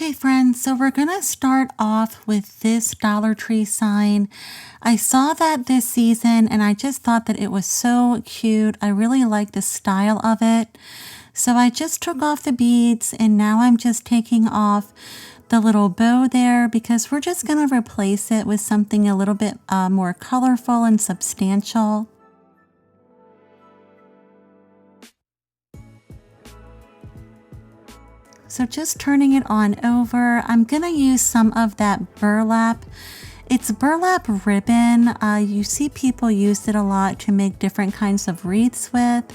Okay, friends, so we're going to start off with this Dollar Tree sign. I saw that this season and I just thought that it was so cute. I really like the style of it. So I just took off the beads and now I'm just taking off the little bow there because we're just going to replace it with something a little bit more colorful and substantial. So just turning it on over, I'm going to use some of that burlap. It's burlap ribbon. You see people use it a lot to make different kinds of wreaths with,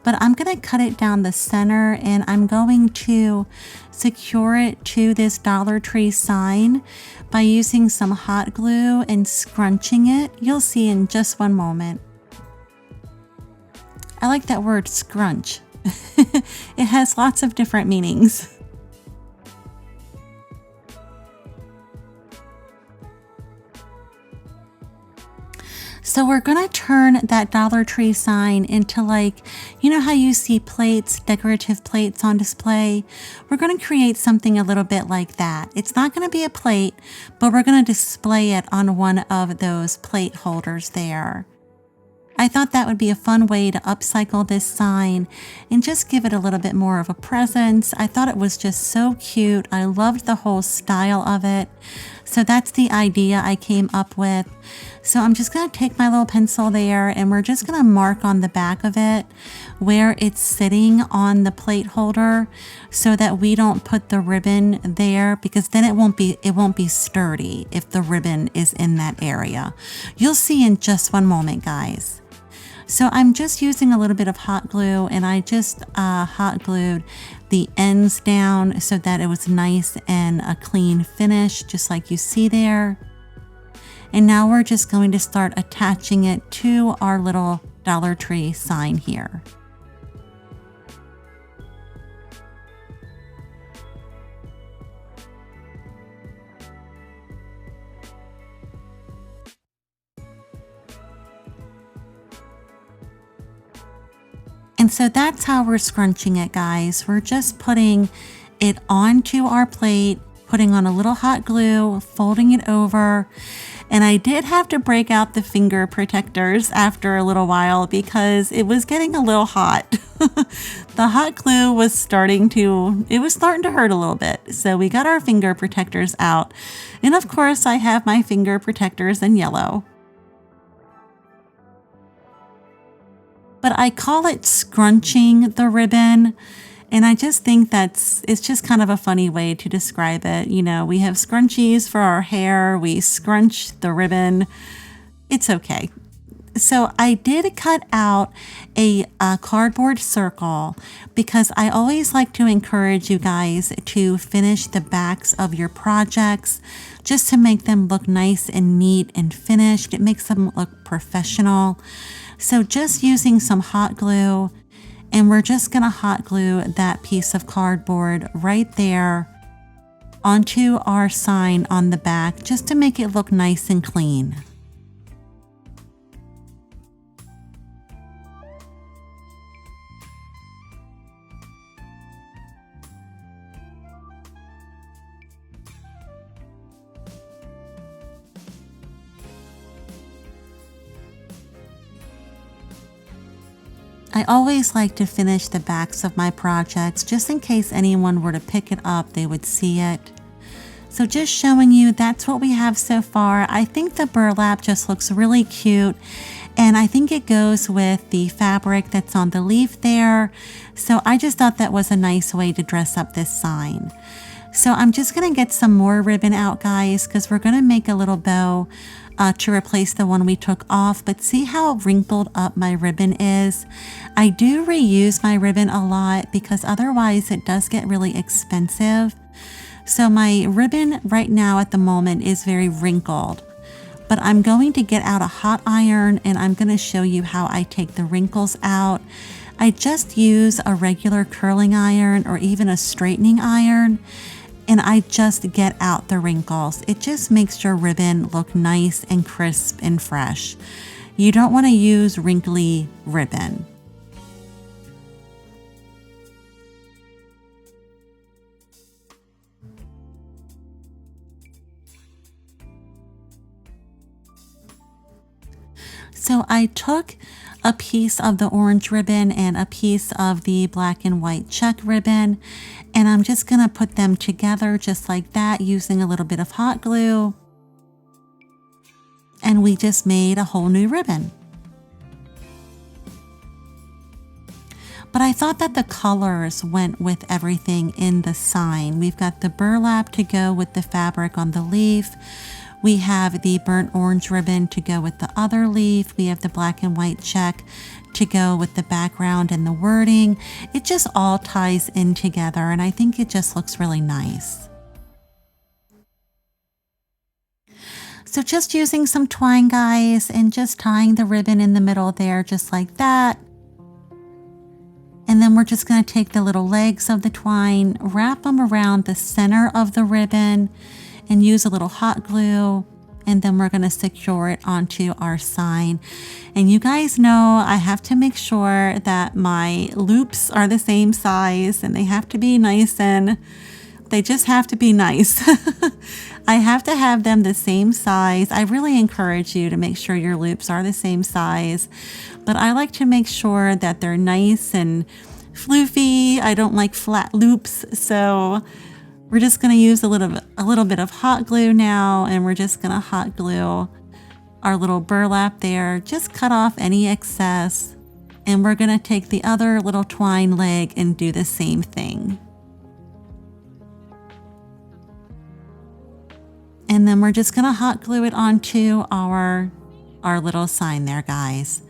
but I'm going to cut it down the center and I'm going to secure it to this Dollar Tree sign by using some hot glue and scrunching it. You'll see in just one moment. I like that word scrunch. It has lots of different meanings. So we're going to turn that Dollar Tree sign into, like, you know how you see plates, decorative plates on display? We're going to create something a little bit like that. It's not going to be a plate, but we're going to display it on one of those plate holders there. I thought that would be a fun way to upcycle this sign and just give it a little bit more of a presence. I thought it was just so cute. I loved the whole style of it. So that's the idea I came up with. So I'm just going to take my little pencil there and we're just going to mark on the back of it where it's sitting on the plate holder so that we don't put the ribbon there, because then it won't be sturdy if the ribbon is in that area. You'll see in just one moment, guys. So I'm just using a little bit of hot glue and I just hot glued the ends down so that it was nice and a clean finish, just like you see there. And now we're just going to start attaching it to our little Dollar Tree sign here. And so that's how we're scrunching it, guys. We're just putting it onto our plate, putting on a little hot glue, folding it over. And I did have to break out the finger protectors after a little while because it was getting a little hot. The hot glue was starting to hurt a little bit. So we got our finger protectors out. And of course, I have my finger protectors in yellow. But I call it scrunching the ribbon. And I just think it's just kind of a funny way to describe it. You know, we have scrunchies for our hair. We scrunch the ribbon. It's okay. So I did cut out a cardboard circle because I always like to encourage you guys to finish the backs of your projects just to make them look nice and neat and finished. It makes them look professional. So just using some hot glue, and we're just going to hot glue that piece of cardboard right there onto our sign on the back just to make it look nice and clean. I always like to finish the backs of my projects just in case anyone were to pick it up, they would see it. So just showing you that's what we have so far. I think the burlap just looks really cute and I think it goes with the fabric that's on the leaf there. So I just thought that was a nice way to dress up this sign. So I'm just going to get some more ribbon out, guys, because we're going to make a little bow to replace the one we took off. But see how wrinkled up my ribbon is? I do reuse my ribbon a lot because otherwise it does get really expensive. So my ribbon right now at the moment is very wrinkled. But I'm going to get out a hot iron and I'm going to show you how I take the wrinkles out. I just use a regular curling iron or even a straightening iron. And I just get out the wrinkles. It just makes your ribbon look nice and crisp and fresh. You don't want to use wrinkly ribbon. So I took a piece of the orange ribbon and a piece of the black and white check ribbon, and I'm just gonna put them together just like that using a little bit of hot glue. And we just made a whole new ribbon. But I thought that the colors went with everything in the sign. We've got the burlap to go with the fabric on the leaf. We have the burnt orange ribbon to go with the other leaf. We have the black and white check to go with the background and the wording. It just all ties in together, and I think it just looks really nice. So just using some twine, guys, and just tying the ribbon in the middle there just like that. And then we're just going to take the little legs of the twine, wrap them around the center of the ribbon, and use a little hot glue. And then we're going to secure it onto our sign. And you guys know I have to make sure that my loops are the same size, and they have to be nice, and they just have to be nice. I have to have them the same size. I really encourage you to make sure your loops are the same size, but I like to make sure that they're nice and floofy. I don't like flat loops, so we're just going to use a little bit of hot glue now, and we're just going to hot glue our little burlap there. Just cut off any excess, and we're going to take the other little twine leg and do the same thing. And then we're just going to hot glue it onto our little sign there, guys.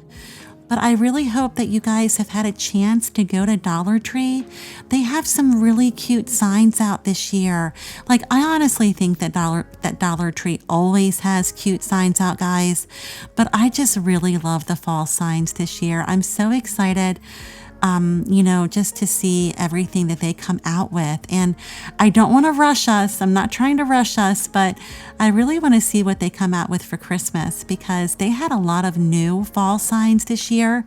But I really hope that you guys have had a chance to go to Dollar Tree. They have some really cute signs out this year. Like, I honestly think that Dollar Tree always has cute signs out, guys. But I just really love the fall signs this year. I'm so excited. Just to see everything that they come out with. And I don't want to rush us. I'm not trying to rush us, but I really want to see what they come out with for Christmas, because they had a lot of new fall signs this year.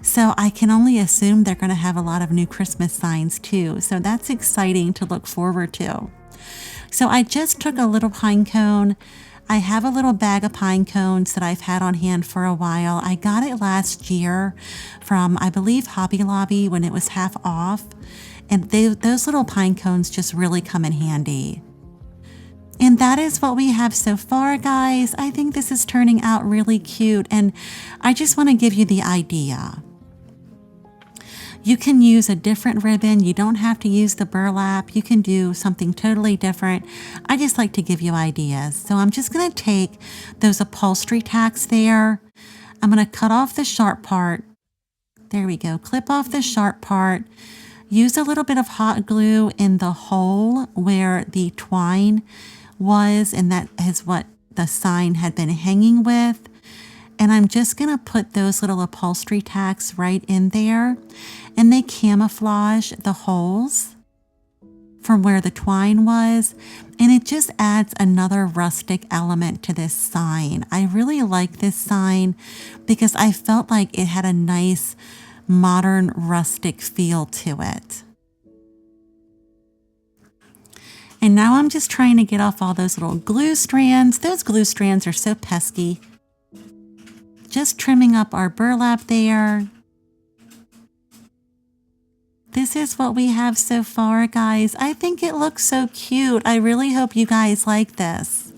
So I can only assume they're going to have a lot of new Christmas signs too. So that's exciting to look forward to. So I just took a little pine cone. I have a little bag of pine cones that I've had on hand for a while. I got it last year from, I believe, Hobby Lobby when it was half off. And those little pine cones just really come in handy. And that is what we have so far, guys. I think this is turning out really cute, and I just want to give you the idea. You can use a different ribbon. You don't have to use the burlap. You can do something totally different. I just like to give you ideas. So I'm just going to take those upholstery tacks there. I'm going to cut off the sharp part. There we go. Clip off the sharp part. Use a little bit of hot glue in the hole where the twine was, and that is what the sign had been hanging with. And I'm just going to put those little upholstery tacks right in there, and they camouflage the holes from where the twine was, and it just adds another rustic element to this sign. I really like this sign because I felt like it had a nice modern rustic feel to it. And now I'm just trying to get off all those little glue strands. Those glue strands are so pesky. Just trimming up our burlap there. This is what we have so far, guys. I think it looks so cute. I really hope you guys like this.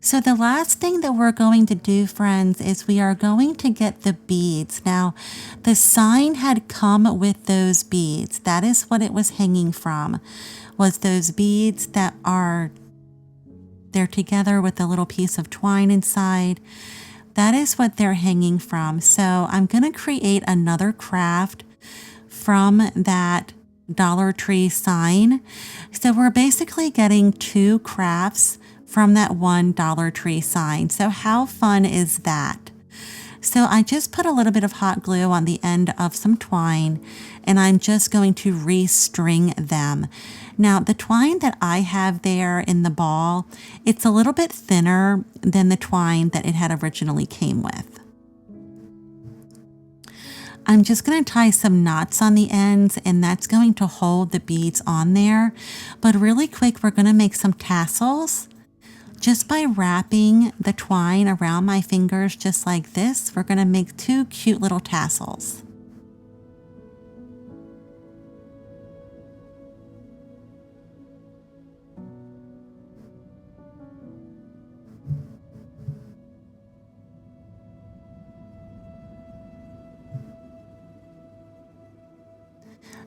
So the last thing that we're going to do, friends, is we are going to get the beads. Now, the sign had come with those beads. That is what it was hanging from, was those beads that they're together with a little piece of twine inside. That is what they're hanging from. So I'm going to create another craft from that Dollar Tree sign. So we're basically getting two crafts from that one Dollar Tree sign. So how fun is that? So I just put a little bit of hot glue on the end of some twine, and I'm just going to restring them. Now, the twine that I have there in the ball, it's a little bit thinner than the twine that it had originally came with. I'm just going to tie some knots on the ends, and that's going to hold the beads on there. But really quick, we're going to make some tassels. Just by wrapping the twine around my fingers just like this, we're going to make 2 cute little tassels.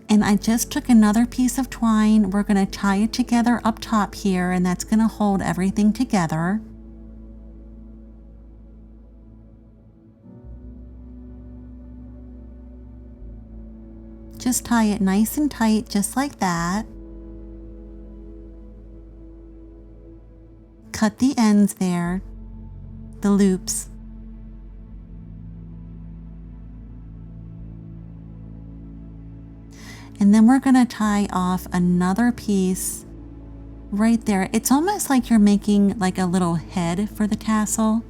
And I just took another piece of twine. We're going to tie it together up top here, and that's going to hold everything together. Just tie it nice and tight, just like that. Cut the ends there, the loops. And then we're going to tie off another piece right there. It's almost like you're making like a little head for the tassel.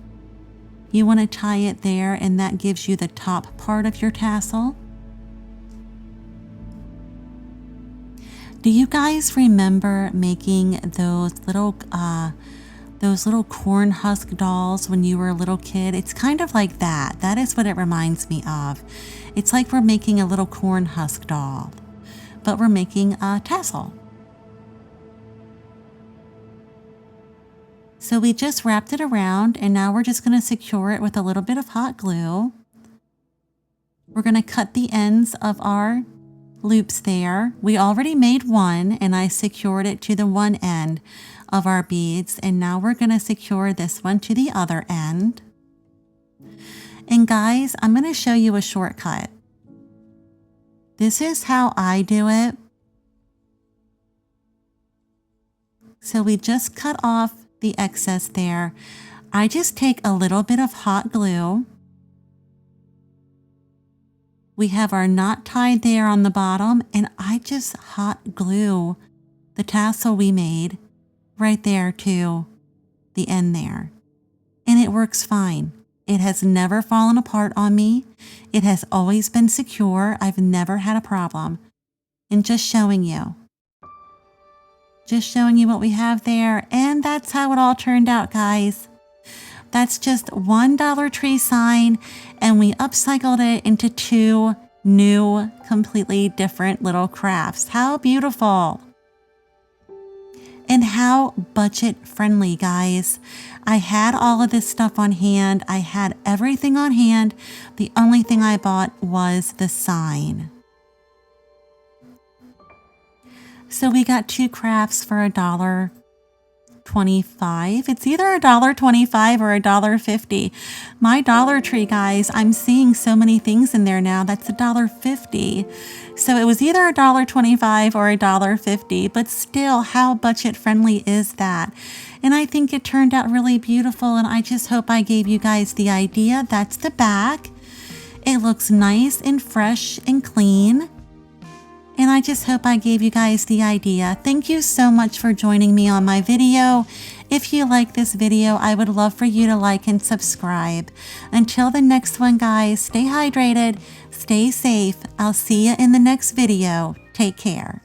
You want to tie it there, and that gives you the top part of your tassel. Do you guys remember making those little corn husk dolls when you were a little kid? It's kind of like that. That is what it reminds me of. It's like we're making a little corn husk doll, but we're making a tassel. So we just wrapped it around, and now we're just going to secure it with a little bit of hot glue. We're going to cut the ends of our loops there. We already made one, and I secured it to the one end of our beads, and now we're going to secure this one to the other end. And guys, I'm going to show you a shortcut. This is how I do it. So we just cut off the excess there. I just take a little bit of hot glue. We have our knot tied there on the bottom, and I just hot glue the tassel we made right there to the end there. And it works fine. It has never fallen apart on me. It has always been secure. I've never had a problem. And just showing you what we have there. And that's how it all turned out, guys. That's just one Dollar Tree sign, and we upcycled it into 2 new, completely different little crafts. How beautiful! And how budget friendly, guys. I had all of this stuff on hand. I had everything on hand. The only thing I bought was the sign. So we got 2 crafts for $1.25. It's either $1.25 or $1.50. My Dollar Tree, guys, I'm seeing so many things in there now. That's $1.50. So it was either $1.25 or $1.50, but still, how budget friendly is that? And I think it turned out really beautiful, and I just hope I gave you guys the idea. That's the back. It looks nice and fresh and clean. And I just hope I gave you guys the idea. Thank you so much for joining me on my video. If you like this video, I would love for you to like and subscribe. Until the next one, guys, stay hydrated, stay safe. I'll see you in the next video. Take care.